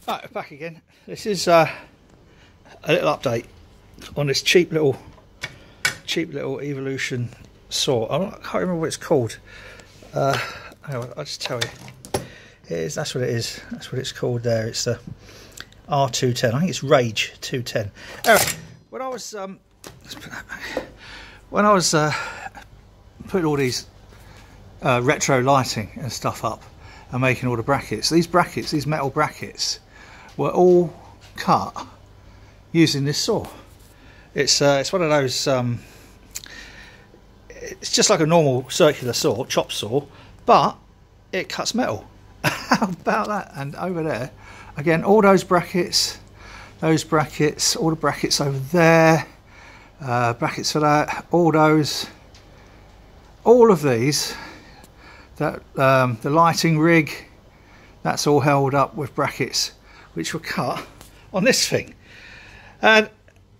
Right, back again. This is a little update on this cheap little Evolution saw. I can't remember what it's called. Hang on, I'll just tell you. That's what it is. That's what it's called there. It's the R210. I think it's Rage 210. Anyway, when I was putting all these retro lighting and stuff up and making all the brackets, these metal brackets, were all cut using this saw. It's one of those. It's just like a normal circular saw, chop saw, but it cuts metal. How about that? And over there, again, all those brackets, all the brackets over there, brackets for that, all of these. That the lighting rig, that's all held up with brackets which were cut on this thing. And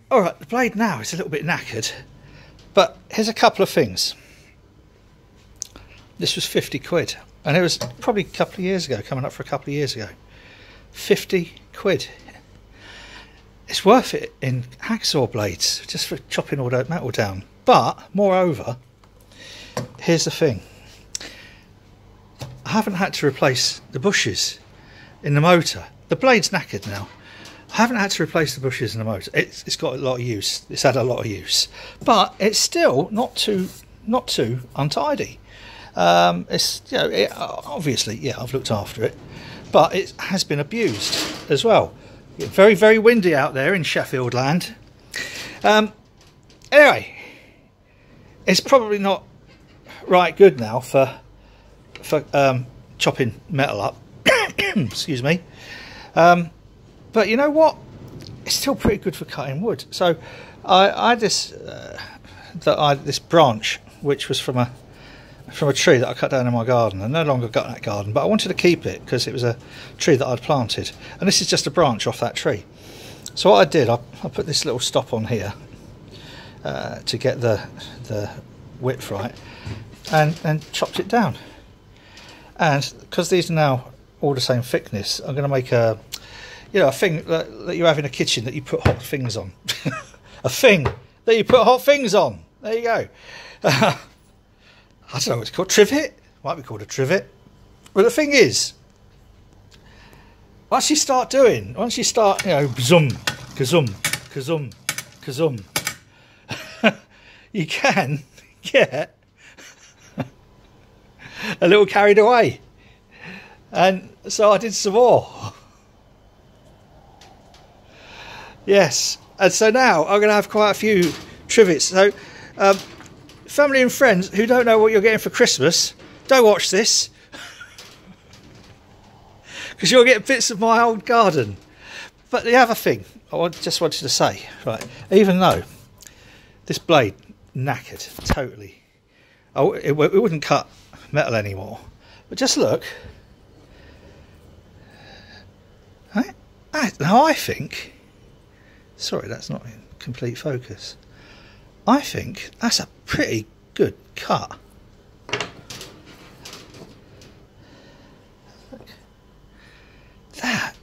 all right, the blade now is a little bit knackered, but here's a couple of things. This was 50 quid, and it was probably a couple of years ago, coming up for a couple of years ago. 50 quid. It's worth it in hacksaw blades, just for chopping all that metal down. But moreover, here's the thing. I haven't had to replace the bushes in the motor. The blade's knackered now. I haven't had to replace the bushes in the motor. It's got a lot of use. It's had a lot of use, but it's still not too untidy. It's, you know, obviously, yeah, I've looked after it, but it has been abused as well. Very, very windy out there in Sheffield land. Anyway, it's probably not right good now for chopping metal up. Excuse me. But you know what? It's still pretty good for cutting wood. So I had this this branch which was from a tree that I cut down in my garden. I no longer got that garden, but I wanted to keep it because it was a tree that I'd planted, and this is just a branch off that tree. So what I did, I put this little stop on here to get the width right, and chopped it down. And because these are now all the same thickness, I'm going to make a thing that you have in a kitchen that you put hot things on. A thing that you put hot things on. There you go. I don't know what it's called. Trivet? Might be called a trivet. But the thing is, once you start, zoom, kazum, kazum, kazum, you can get a little carried away. And so I did some more. Yes, and so now I'm going to have quite a few trivets. So family and friends who don't know what you're getting for Christmas, don't watch this, because you'll get bits of my old garden. But the other thing I just wanted to say, right, even though this blade knackered totally, it wouldn't cut metal anymore, but just look. Now I think, sorry, that's not in complete focus. I think that's a pretty good cut. Look. That,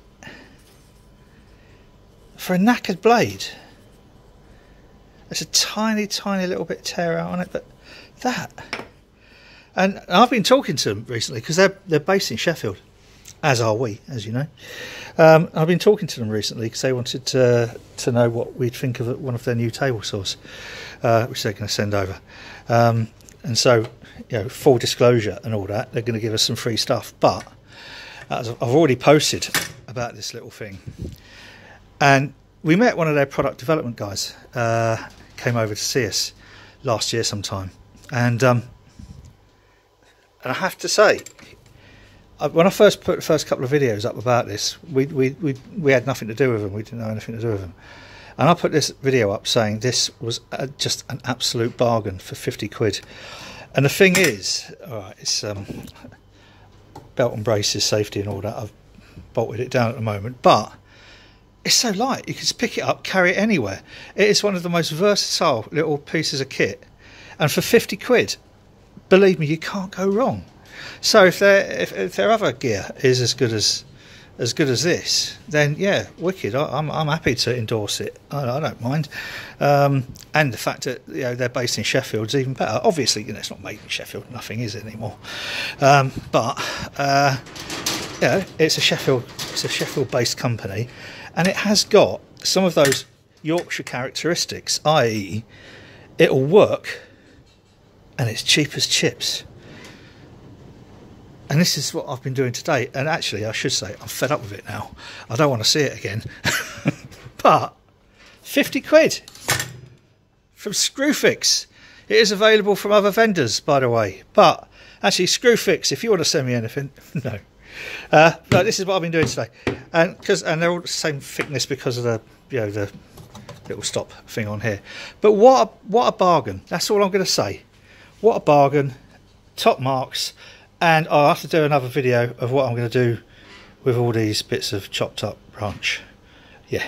for a knackered blade, there's a tiny, tiny little bit tear out on it, but that. And I've been talking to them recently because they're based in Sheffield, as are we, as you know. I've been talking to them recently because they wanted to know what we'd think of one of their new table saws, which they're going to send over. And so, full disclosure and all that, they're going to give us some free stuff. But I've already posted about this little thing, and we met one of their product development guys. Came over to see us last year sometime, and I have to say, when I first put the first couple of videos up about this, we had nothing to do with them. We didn't know anything to do with them. And I put this video up saying this was just an absolute bargain for 50 quid. And the thing is, all right, it's belt and braces, safety and all that. I've bolted it down at the moment, but it's so light. You can just pick it up, carry it anywhere. It is one of the most versatile little pieces of kit. And for 50 quid, believe me, you can't go wrong. So if their other gear is as good as as good as this, then yeah, wicked. I'm happy to endorse it. I don't mind. And the fact that, you know, they're based in Sheffield is even better. Obviously, you know, it's not made in Sheffield. Nothing is anymore. But you know, it's a Sheffield-based company, and it has got some of those Yorkshire characteristics, i.e., it'll work, and it's cheap as chips. And this is what I've been doing today. And actually, I should say, I'm fed up with it now. I don't want to see it again. But 50 quid from Screwfix. It is available from other vendors, by the way. But actually, Screwfix, if you want to send me anything, no. No, this is what I've been doing today. And they're all the same thickness because of the, you know, the little stop thing on here. But what a bargain. That's all I'm going to say. What a bargain. Top marks. And I'll have to do another video of what I'm going to do with all these bits of chopped up branch. Yeah.